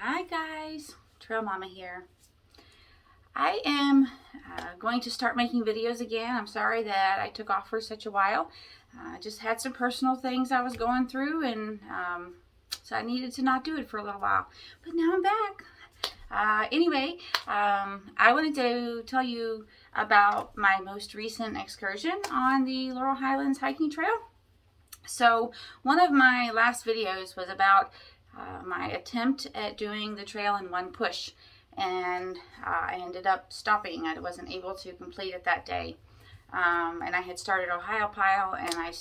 Hi guys, Trail Mama here. I am going to start making videos again. I'm sorry that I took off for such a while. I just had some personal things I was going through, and so I needed to not do it for a little while. But now I'm back. Anyway, I wanted to tell you about my most recent excursion on the Laurel Highlands Hiking Trail. So one of my last videos was about my attempt at doing the trail in one push, and I ended up stopping. I wasn't able to complete it that day. And I had started Ohiopyle, and I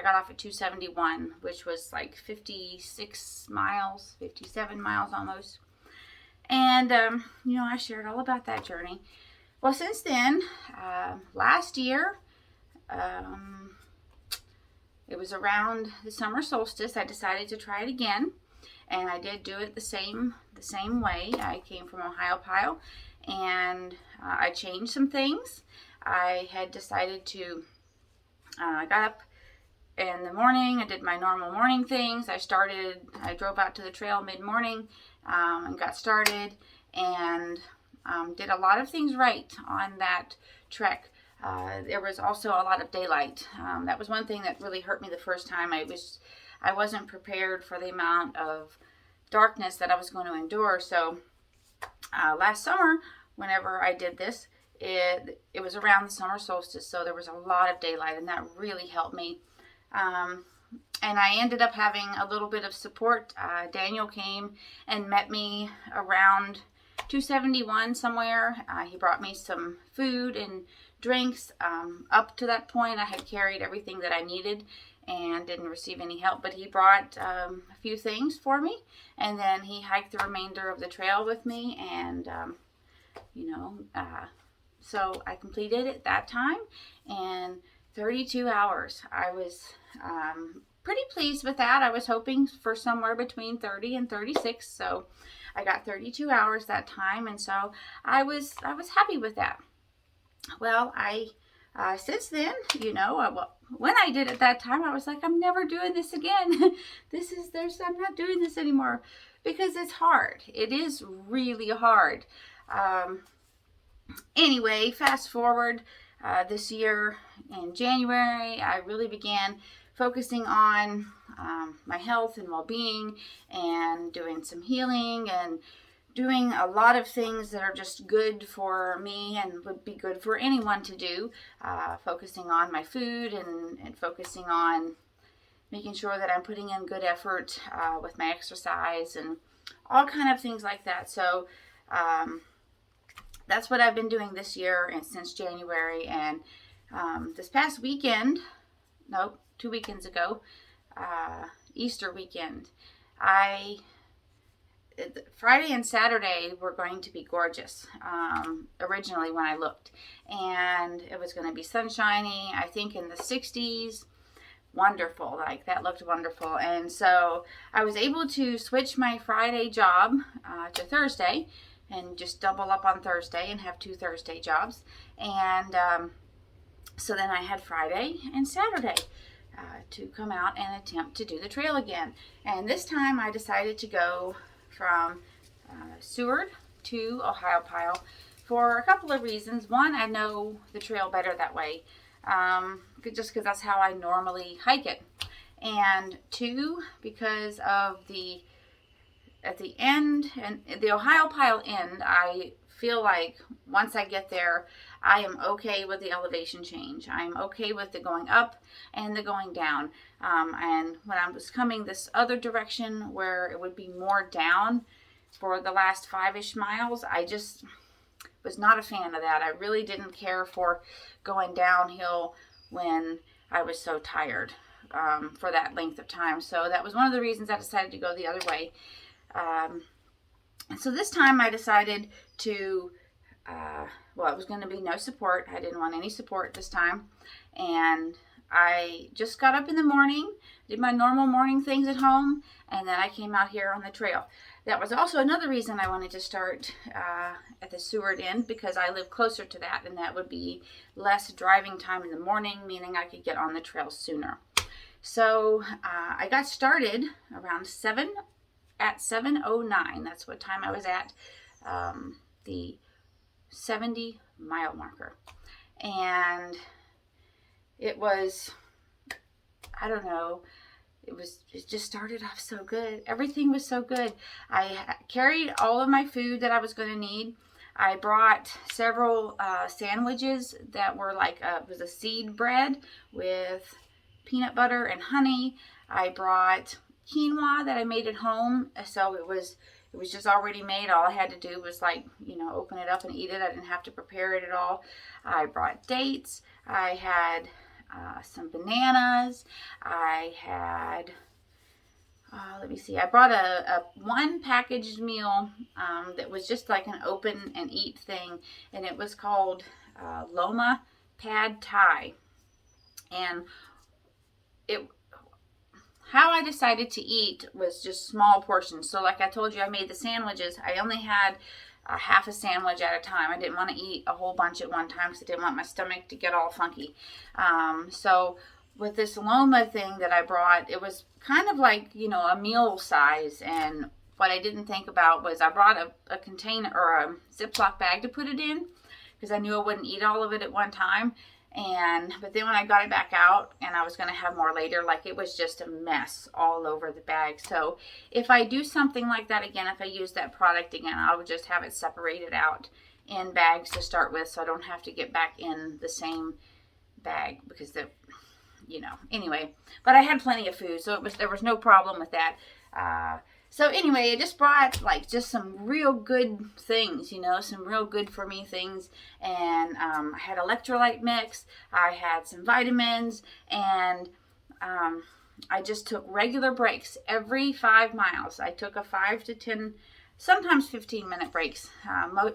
got off at 271, which was like 56 miles, 57 miles almost. And, I shared all about that journey. Well, since then, last year, it was around the summer solstice, I decided to try it again. And I did do it the same way. I came from Ohiopyle, and I changed some things. I had decided to, I got up in the morning, I did my normal morning things. I drove out to the trail mid-morning and got started, and did a lot of things right on that trek. There was also a lot of daylight. That was one thing that really hurt me the first time. I wasn't prepared for the amount of darkness that I was going to endure. So last summer, whenever I did this, it was around the summer solstice, so there was a lot of daylight, and that really helped me. And I ended up having a little bit of support. Daniel came and met me around 271 somewhere. He brought me some food and drinks. Up to that point, I had carried everything that I needed and didn't receive any help, but he brought a few things for me, and then he hiked the remainder of the trail with me, and so I completed it that time in 32 hours. I was pretty pleased with that. I was hoping for somewhere between 30 and 36, so I got 32 hours that time, and so I was happy with that. Well, since then, when I did it that time, I was like, I'm never doing this again. I'm not doing this anymore, because it's hard. It is really hard. Anyway, fast forward this year in January, I really began focusing on my health and well-being, and doing some healing, and doing a lot of things that are just good for me and would be good for anyone to do, focusing on my food, and focusing on making sure that I'm putting in good effort with my exercise and all kind of things like that. So that's what I've been doing this year and since January. And this past weekend, 2 weekends ago, Easter weekend, Friday and Saturday were going to be gorgeous, originally when I looked, and it was going to be sunshiny, I think in the 60s, wonderful, like that looked wonderful. And so I was able to switch my Friday job to Thursday, and just double up on Thursday and have 2 Thursday jobs. And so then I had Friday and Saturday to come out and attempt to do the trail again. And this time I decided to go from Seward to Ohiopyle for a couple of reasons. One, I know the trail better that way, just because that's how I normally hike it. And 2, because of at the end, and the Ohiopyle end, I feel like once I get there, I am okay with the elevation change. I'm okay with the going up and the going down. And when I was coming this other direction where it would be more down for the last 5-ish miles, I just was not a fan of that. I really didn't care for going downhill when I was so tired for that length of time. So that was one of the reasons I decided to go the other way. And so this time I decided to, it was going to be no support. I didn't want any support this time. And I just got up in the morning, did my normal morning things at home, and then I came out here on the trail. That was also another reason I wanted to start at the Seward end, because I live closer to that, and that would be less driving time in the morning, meaning I could get on the trail sooner. So I got started around 7 at 7:09. That's what time I was at the 70-mile marker. And it was, I don't know, it just started off so good. Everything was so good. I carried all of my food that I was going to need. I brought several sandwiches that were like it was a seed bread with peanut butter and honey. I brought quinoa that I made at home, so it was just already made. All I had to do was open it up and eat it. I didn't have to prepare it at all. I brought dates. I had some bananas. I had, let me see, I brought a one packaged meal that was just like an open and eat thing, and it was called Loma Pad Thai. And how I decided to eat was just small portions. So like I told you, I made the sandwiches. I only had half a sandwich at a time. I didn't want to eat a whole bunch at one time because I didn't want my stomach to get all funky. So with this Loma thing that I brought, it was kind of like, a meal size. And what I didn't think about was I brought a container or a Ziploc bag to put it in because I knew I wouldn't eat all of it at one time. But then when I got it back out and I was going to have more later, it was just a mess all over the bag. So if I do something like that again, if I use that product again, I would just have it separated out in bags to start with, so I don't have to get back in the same bag because anyway. But I had plenty of food, so there was no problem with that. So anyway, I just brought just some real good things, some real good for me things. And I had electrolyte mix, I had some vitamins, and I just took regular breaks every 5 miles. I took a 5 to 10, sometimes 15-minute breaks.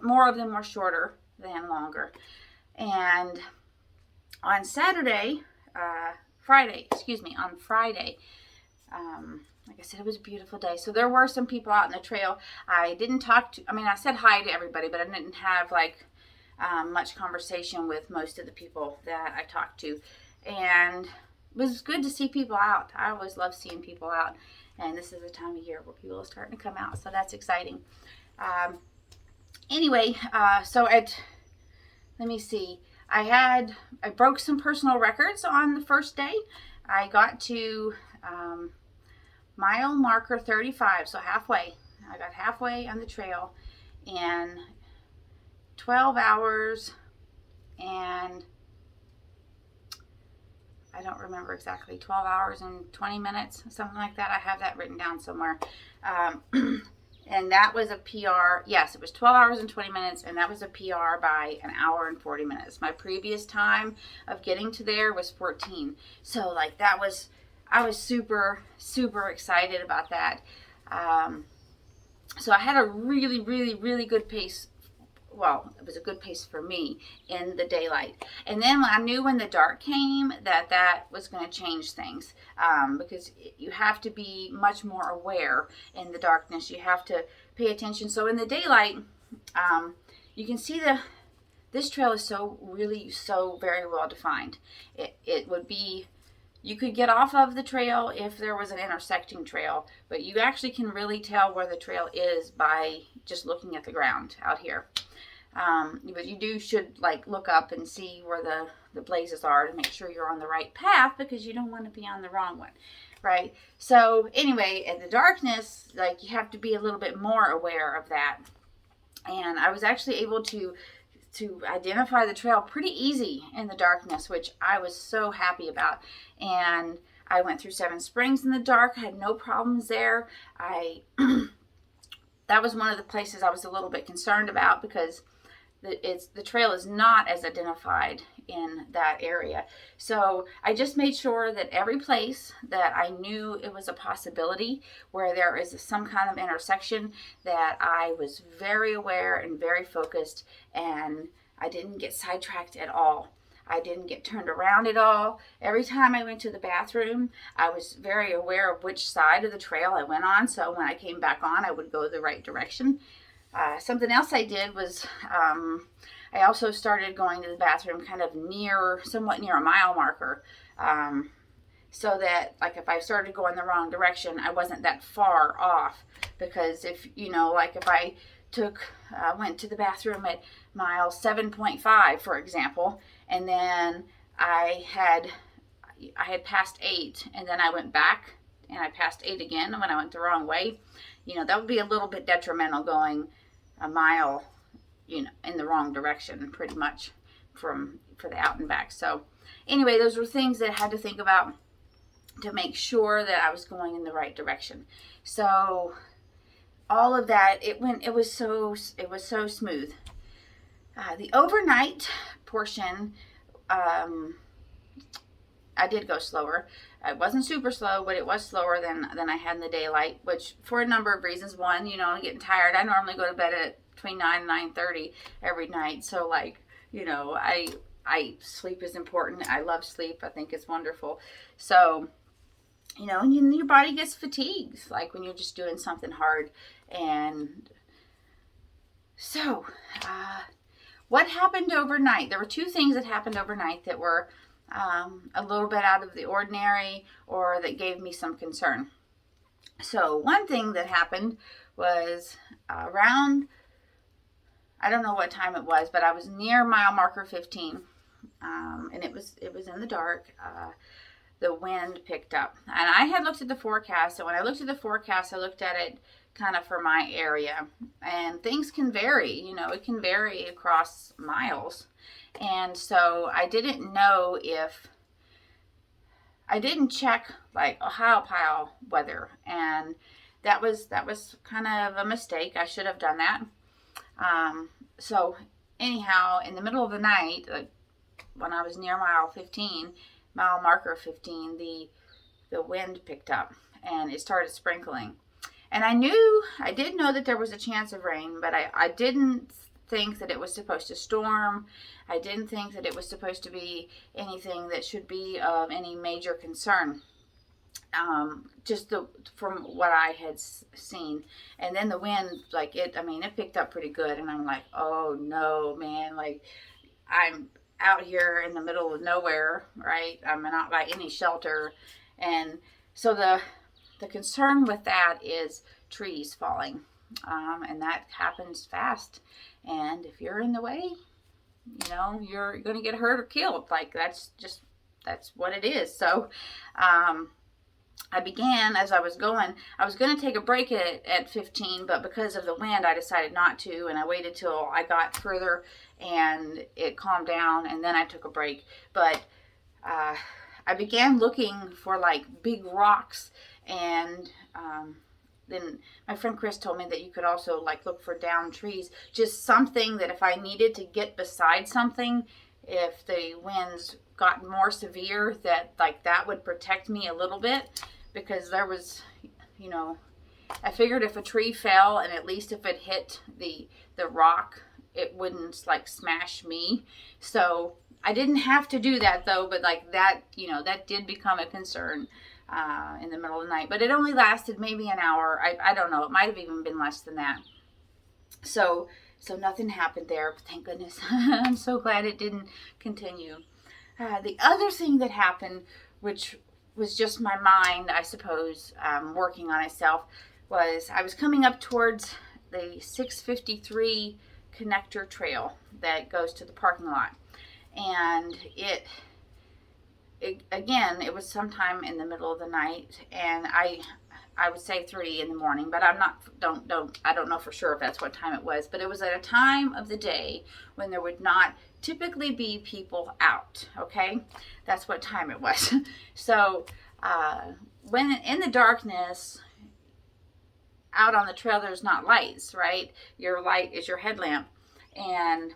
More of them were shorter than longer. And on Friday, like I said, it was a beautiful day. So there were some people out in the trail. I didn't I said hi to everybody, but I didn't have much conversation with most of the people that I talked to. And it was good to see people out. I always love seeing people out. And this is the time of year where people are starting to come out. So that's exciting. Let me see. I broke some personal records on the first day. I got to mile marker 35, so halfway. I got halfway on the trail in 12 hours and I don't remember exactly, 12 hours and 20 minutes, something like that. I have that written down somewhere. And that was a PR. Yes, it was 12 hours and 20 minutes, and that was a PR by an hour and 40 minutes. My previous time of getting to there was 14. So I was super, super excited about that. So I had a really, really, really good pace. Well, it was a good pace for me in the daylight. And then I knew when the dark came that was going to change things, because you have to be much more aware in the darkness. You have to pay attention. So in the daylight, you can see this trail is so very well defined. It would be, you could get off of the trail if there was an intersecting trail, but you actually can really tell where the trail is by just looking at the ground out here. But you should look up and see where the blazes are to make sure you're on the right path, because you don't want to be on the wrong one, right? So anyway, in the darkness, you have to be a little bit more aware of that. And I was actually able to identify the trail pretty easy in the darkness, which I was so happy about. And I went through Seven Springs in the dark. I had no problems there. That was one of the places I was a little bit concerned about, because the trail is not as identified in that area. So I just made sure that every place that I knew it was a possibility where there is some kind of intersection, that I was very aware and very focused, and I didn't get sidetracked at all. I didn't get turned around at all. Every time I went to the bathroom, I was very aware of which side of the trail I went on, so when I came back on, I would go the right direction. Something else I did was I also started going to the bathroom kind of somewhat near a mile marker. so that like if I started going the wrong direction, I wasn't that far off. Because if, like if I went to the bathroom at mile 7.5, for example, and then I had passed 8, and then I went back and I passed 8 again when I went the wrong way, that would be a little bit detrimental, going a mile, in the wrong direction, pretty much, for the out and back. So anyway, those were things that I had to think about to make sure that I was going in the right direction. So all of that, it was so smooth. The overnight portion, I did go slower. It wasn't super slow, but it was slower than I had in the daylight, which for a number of reasons. One, I'm getting tired. I normally go to bed at between 9 and 9:30 every night. So I sleep is important. I love sleep. I think it's wonderful. So, and your body gets fatigued, like when you're just doing something hard. And so, what happened overnight? There were 2 things that happened overnight that were a little bit out of the ordinary, or that gave me some concern. So one thing that happened was around, I don't know what time it was, but I was near mile marker 15, and it was in the dark. The wind picked up, and I had looked at the forecast. So when I looked at the forecast, I looked at it kind of for my area, and things can vary. It can vary across miles. And so I didn't know I didn't check like Ohio Pile weather, and that was kind of a mistake. I should have done that. So anyhow, in the middle of the night, when I was near mile marker 15, the wind picked up and it started sprinkling. And I did know that there was a chance of rain, but I didn't think that it was supposed to storm. I didn't think that it was supposed to be anything that should be of any major concern. Just from what I had seen. And then the wind, it picked up pretty good, and I'm like, oh no, man, like I'm out here in the middle of nowhere, right? I'm not by any shelter. And so the concern with that is trees falling. And that happens fast. And if you're in the way, you're going to get hurt or killed. Like that's what it is. So, I began, as I was going to take a break at 15, but because of the wind, I decided not to. And I waited till I got further and it calmed down, and then I took a break. But, I began looking for like big rocks, and, then my friend Chris told me that you could also like look for downed trees, just something that if I needed to get beside something, if the winds got more severe, that would protect me a little bit, because there was, I figured if a tree fell, and at least if it hit the rock, it wouldn't like smash me. So I didn't have to do that though, but like that, that did become a concern in the middle of the night. But it only lasted maybe an hour. I don't know. It might have even been less than that. So nothing happened there. But thank goodness. I'm so glad it didn't continue. The other thing that happened, which was just my mind, I suppose, working on itself, was I was coming up towards the 653 connector trail that goes to the parking lot. And it was sometime in the middle of the night, and I would say 3 in the morning, but I don't know for sure if that's what time it was, but it was at a time of the day when there would not typically be people out. Okay, that's what time it was. So when in the darkness out on the trail, there's not lights, right? Your light is your headlamp.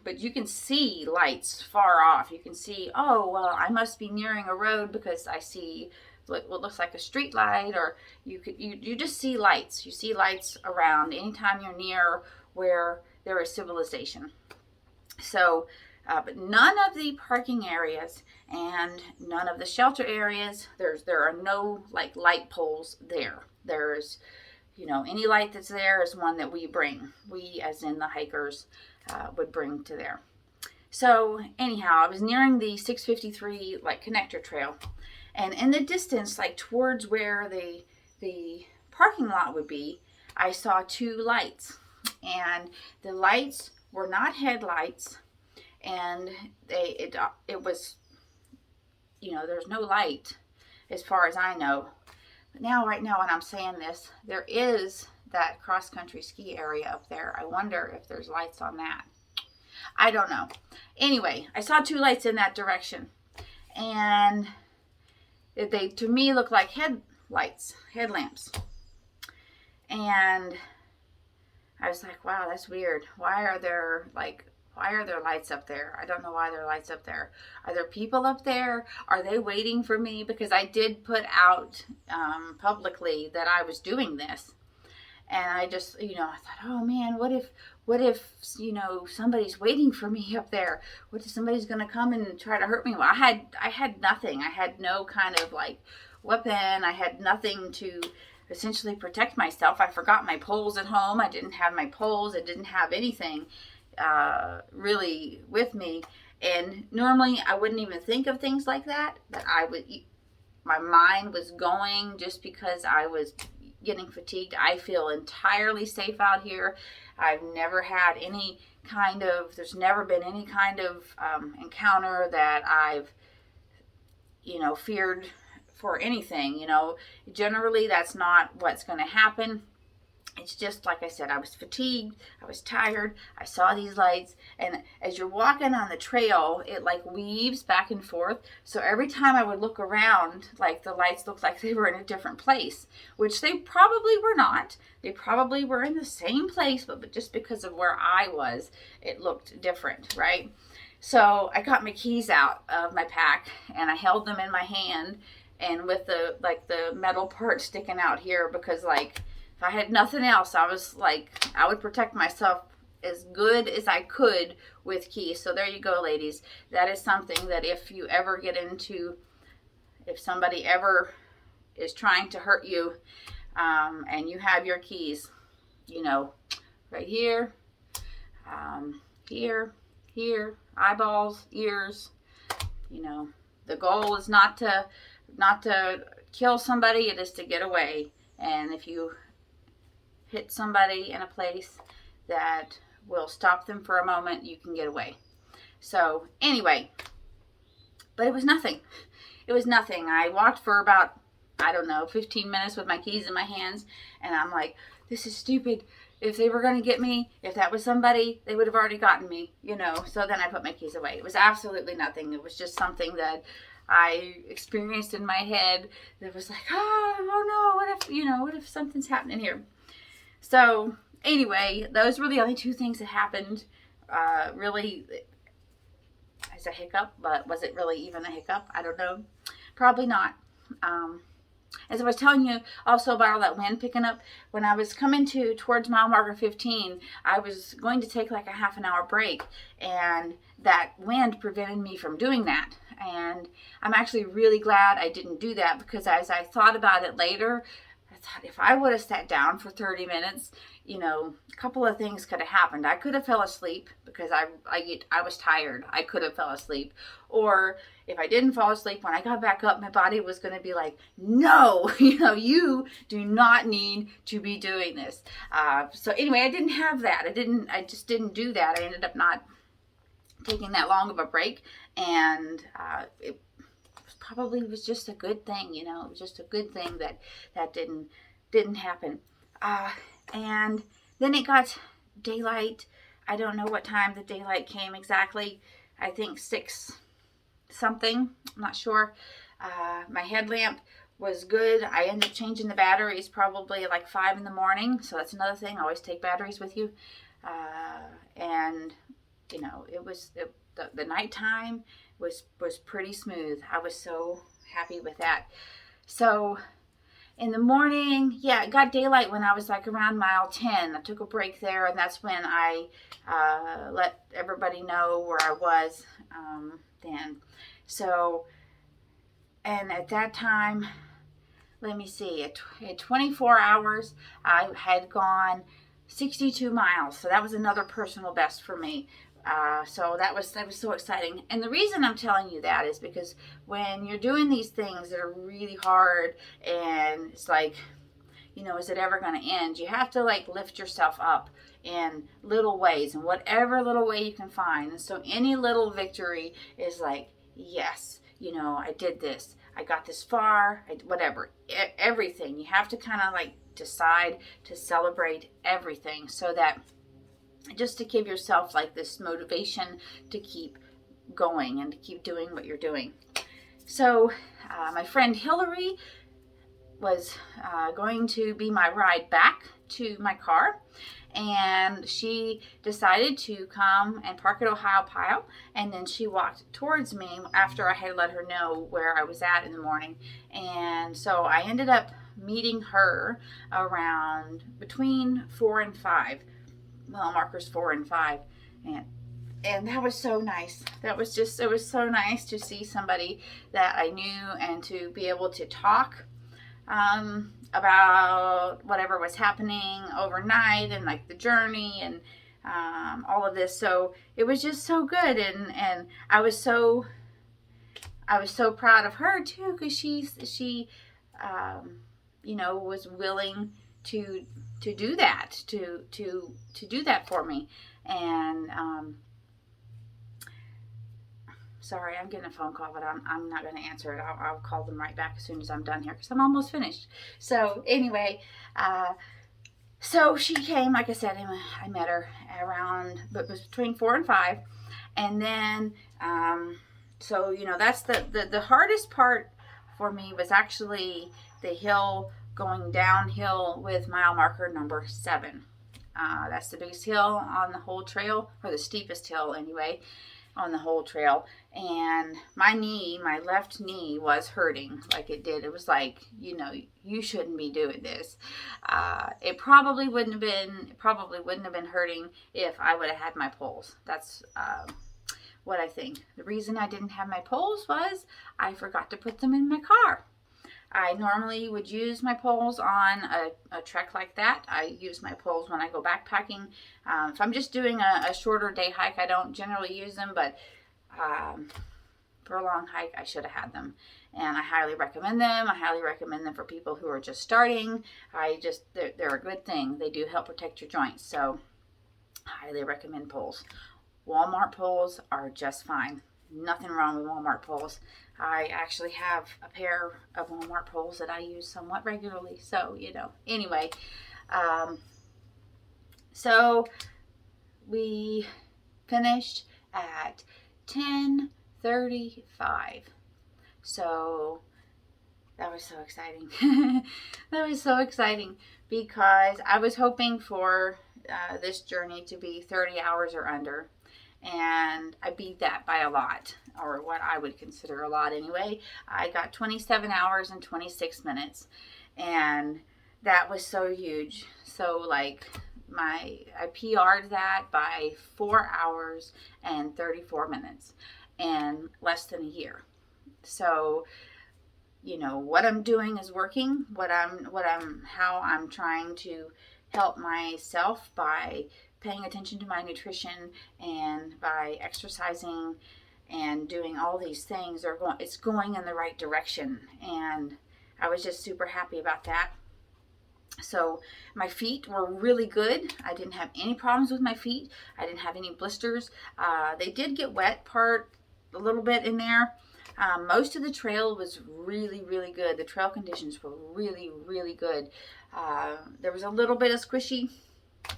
But you can see lights far off. You can see, oh, well, I must be nearing a road because I see what looks like a street light, or you just see lights. You see lights around anytime you're near where there is civilization. So, but none of the parking areas and none of the shelter areas, there are no like light poles there. There's, any light that's there is one that we bring. We, as in the hikers, would bring to there. So anyhow, I was nearing the 653 like connector trail, And in the distance, like towards where the parking lot would be, I saw two lights. And the lights were not headlights, and it was, there's no light as far as I know. But right now when I'm saying this, there is that cross-country ski area up there. I wonder if there's lights on that. I don't know. Anyway, I saw two lights in that direction, and they, to me, look like headlamps. And I was like, wow, that's weird. Why are there lights up there? I don't know why there are lights up there. Are there people up there? Are they waiting for me? Because I did put out publicly that I was doing this. And I just, I thought, oh man, what if somebody's waiting for me up there? What if somebody's going to come and try to hurt me? Well, I had nothing. I had no kind of like weapon. I had nothing to essentially protect myself. I forgot my poles at home. I didn't have my poles. I didn't have anything really with me. And normally I wouldn't even think of things like that. But my mind was going just because I was getting fatigued. I feel entirely safe out here. I've never had there's never been any kind of encounter that I've, feared for anything. Generally that's not what's going to happen. It's just, like I said, I was fatigued, I was tired, I saw these lights, and as you're walking on the trail, it like weaves back and forth, so every time I would look around, like the lights looked like they were in a different place, which they probably were not. They probably were in the same place, but just because of where I was, it looked different, right? So I got my keys out of my pack, and I held them in my hand, and with the metal part sticking out here, because if I had nothing else, I was like, I would protect myself as good as I could with keys. So there you go, ladies. That is something that if somebody ever is trying to hurt you, and you have your keys, right here, here, eyeballs, ears, the goal is not to kill somebody, it is to get away. And if you hit somebody in a place that will stop them for a moment, you can get away. So anyway, but it was nothing. I walked for about, 15 minutes with my keys in my hands, and I'm like, this is stupid. If they were going to get me, if that was somebody, they would have already gotten me, So then I put my keys away. It was absolutely nothing. It was just something that I experienced in my head that was like, oh no, what if something's happening here? So anyway, those were the only two things that happened, really, as a hiccup, but was it really even a hiccup? I don't know. Probably not. As I was telling you also about all that wind picking up, when I was coming towards mile marker 15, I was going to take like a half an hour break, and that wind prevented me from doing that. And I'm actually really glad I didn't do that, because as I thought about it later, I thought if I would have sat down for 30 minutes, a couple of things could have happened. I could have fell asleep because I was tired. I could have fell asleep. Or if I didn't fall asleep, when I got back up, my body was going to be like, no, you do not need to be doing this. So anyway, I didn't have that. I just didn't do that. I ended up not taking that long of a break. And it probably was just a good thing, it was just a good thing that didn't happen. And then it got daylight. I don't know what time the daylight came exactly. I think 6 something. I'm not sure. My headlamp was good. I ended up changing the batteries probably like 5 in the morning. So that's another thing. Always take batteries with you. And it was the nighttime was pretty smooth. I was so happy with that. So in the morning, it got daylight when I was like around mile 10. I took a break there, and that's when I let everybody know where I was then. So, and at that time, let me see, at 24 hours, I had gone 62 miles. So that was another personal best for me. So that was so exciting. And the reason I'm telling you that is because when you're doing these things that are really hard, and it's like, is it ever going to end? You have to like lift yourself up in little ways, in whatever little way you can find. And so any little victory is like, yes, I did this. I got this far. Whatever. Everything. You have to kind of like decide to celebrate everything, so that just to give yourself like this motivation to keep going and to keep doing what you're doing. So my friend Hillary was going to be my ride back to my car, and she decided to come and park at Ohiopyle, and then she walked towards me after I had let her know where I was at in the morning. And so I ended up meeting her around between 4 and 5, mile markers 4 and 5, and that was so nice. It was so nice to see somebody that I knew and to be able to talk about whatever was happening overnight, and like the journey, and all of this. So it was just so good, and I was so proud of her too, because she was willing to do that, to do that for me. And sorry, I'm getting a phone call, but I'm not going to answer it. I'll call them right back as soon as I'm done here, because I'm almost finished. So anyway, so she came, like I said, and I met her around, but it was between 4 and 5. And then, so, that's the hardest part for me was actually the hill going downhill with mile marker number 7. That's the biggest hill on the whole trail, or the steepest hill anyway, on the whole trail. And my left knee was hurting like it did. It was like, you shouldn't be doing this. It probably wouldn't have been hurting if I would have had my poles. That's what I think. The reason I didn't have my poles was I forgot to put them in my car. I normally would use my poles on a trek like that. I use my poles when I go backpacking. If I'm just doing a shorter day hike, I don't generally use them, but for a long hike, I should have had them. And I highly recommend them. I highly recommend them for people who are just starting. They're a good thing. They do help protect your joints, so I highly recommend poles. Walmart poles are just fine. Nothing wrong with Walmart poles. I actually have a pair of Walmart poles that I use somewhat regularly. So, anyway. So we finished at 10:35. So that was so exciting. That was so exciting because I was hoping for this journey to be 30 hours or under. And I beat that by a lot, or what I would consider a lot anyway. I got 27 hours and 26 minutes, and that was so huge. So like I PR'd that by 4 hours and 34 minutes in less than a year. So, what I'm doing is working. How I'm trying to help myself by paying attention to my nutrition and by exercising and doing all these things it's going in the right direction, and I was just super happy about that. So my feet were really good. I didn't have any problems with my feet. I didn't have any blisters. They did get wet a little bit in there. Most of the trail was really, really good. The trail conditions were really, really good. There was a little bit of squishy.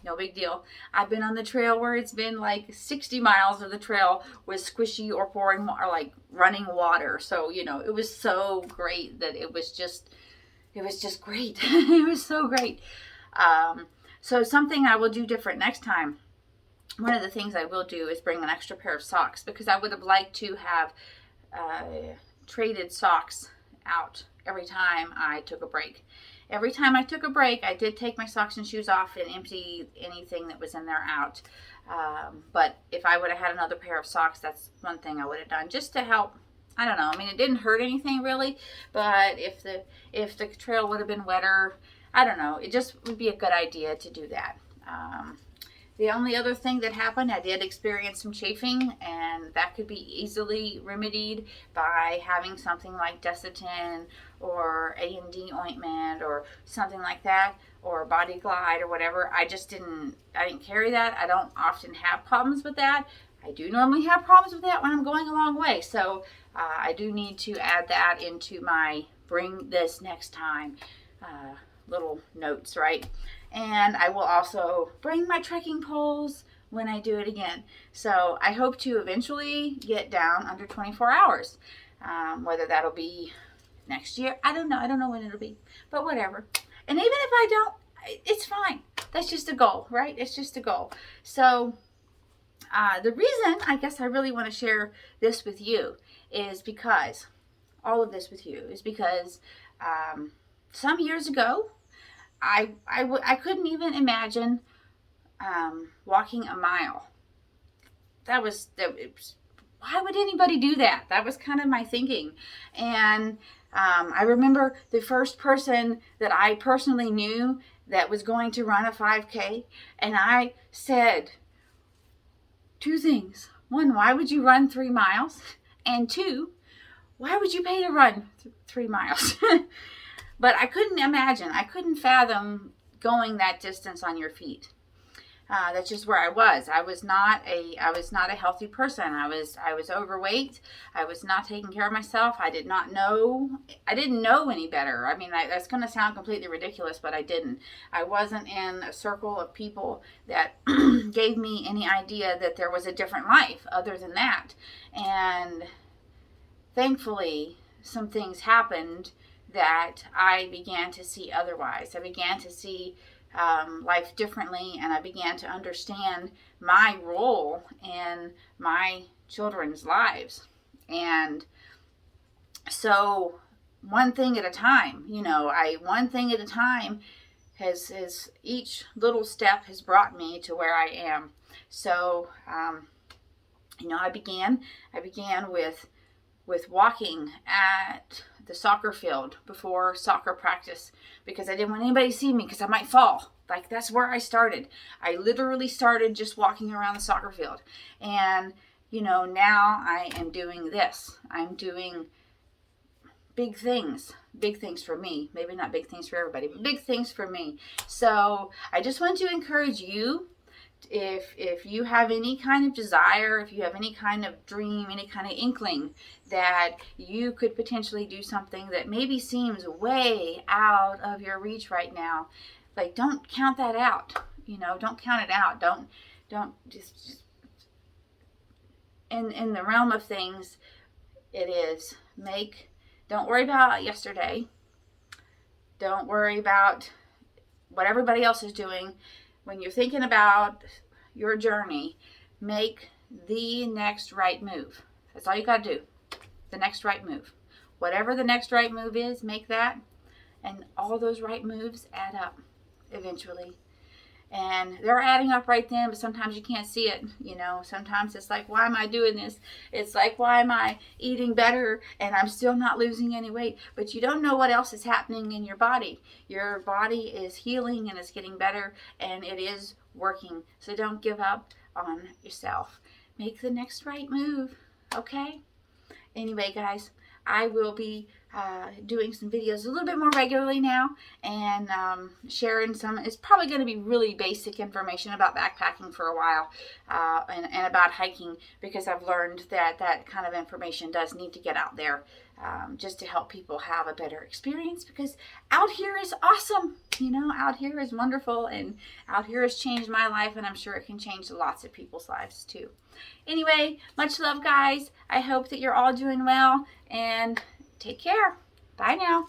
No big deal. I've been on the trail where it's been like 60 miles of the trail was squishy or pouring or like running water. So, it was so great that it was just great. It was so great. So something I will do different next time. One of the things I will do is bring an extra pair of socks, because I would have liked to have traded socks out every time I took a break. Every time I took a break, I did take my socks and shoes off and empty anything that was in there out. But if I would have had another pair of socks, that's one thing I would have done just to help. I don't know. I mean, it didn't hurt anything really, but if the trail would have been wetter, I don't know. It just would be a good idea to do that. The only other thing that happened, I did experience some chafing, and that could be easily remedied by having something like Desitin or A&D ointment or something like that, or Body Glide or whatever. I didn't carry that. I don't often have problems with that. I do normally have problems with that when I'm going a long way. So I do need to add that into my bring this next time little notes, right? And I will also bring my trekking poles when I do it again. So I hope to eventually get down under 24 hours. Whether that'll be next year, I don't know. I don't know when it'll be, but whatever. And even if I don't, it's fine. That's just a goal, right? It's just a goal. So the reason I guess I really want to share this with you is because, all of this with you, is because some years ago, I couldn't even imagine walking a mile. Why would anybody do that? That was kind of my thinking. And I remember the first person that I personally knew that was going to run a 5K, and I said two things. One, why would you run 3 miles? And two, why would you pay to run 3 miles? But I couldn't imagine. I couldn't fathom going that distance on your feet. That's just where I was. I was not a healthy person. I was overweight. I was not taking care of myself. I didn't know any better. I mean, that's going to sound completely ridiculous, but I didn't. I wasn't in a circle of people that gave me any idea that there was a different life other than that. And thankfully, some things happened that I began to see otherwise. I began to see life differently, and I began to understand my role in my children's lives. And so one thing at a time, one thing at a time has each little step has brought me to where I am. So, I began with walking at the soccer field before soccer practice because I didn't want anybody to see me because I might fall. Like, that's where I started. I literally started just walking around the soccer field. And, now I am doing this. I'm doing big things for me. Maybe not big things for everybody, but big things for me. So I just want to encourage you, if you have any kind of desire, if you have any kind of dream, any kind of inkling that you could potentially do something that maybe seems way out of your reach right now, like, don't count that out. Don't count it out. Don't just in the realm of things, it is don't worry about yesterday. Don't worry about what everybody else is doing. When you're thinking about your journey, make the next right move. That's all you got to do. The next right move. Whatever the next right move is, make that. And all those right moves add up eventually. And they're adding up right then, but sometimes you can't see it. Sometimes it's like, why am I doing this? It's like, why am I eating better and I'm still not losing any weight? But you don't know what else is happening in your body. Your body is healing and it's getting better, and it is working. So don't give up on yourself. Make the next right move, okay? Anyway, guys, I will be doing some videos a little bit more regularly now, and sharing some. It's probably going to be really basic information about backpacking for a while, and about hiking, because I've learned that kind of information does need to get out there, just to help people have a better experience, because out here is awesome. Out here is wonderful, and out here has changed my life, and I'm sure it can change lots of people's lives too. Anyway, much love, guys. I hope that you're all doing well, and take care. Bye now.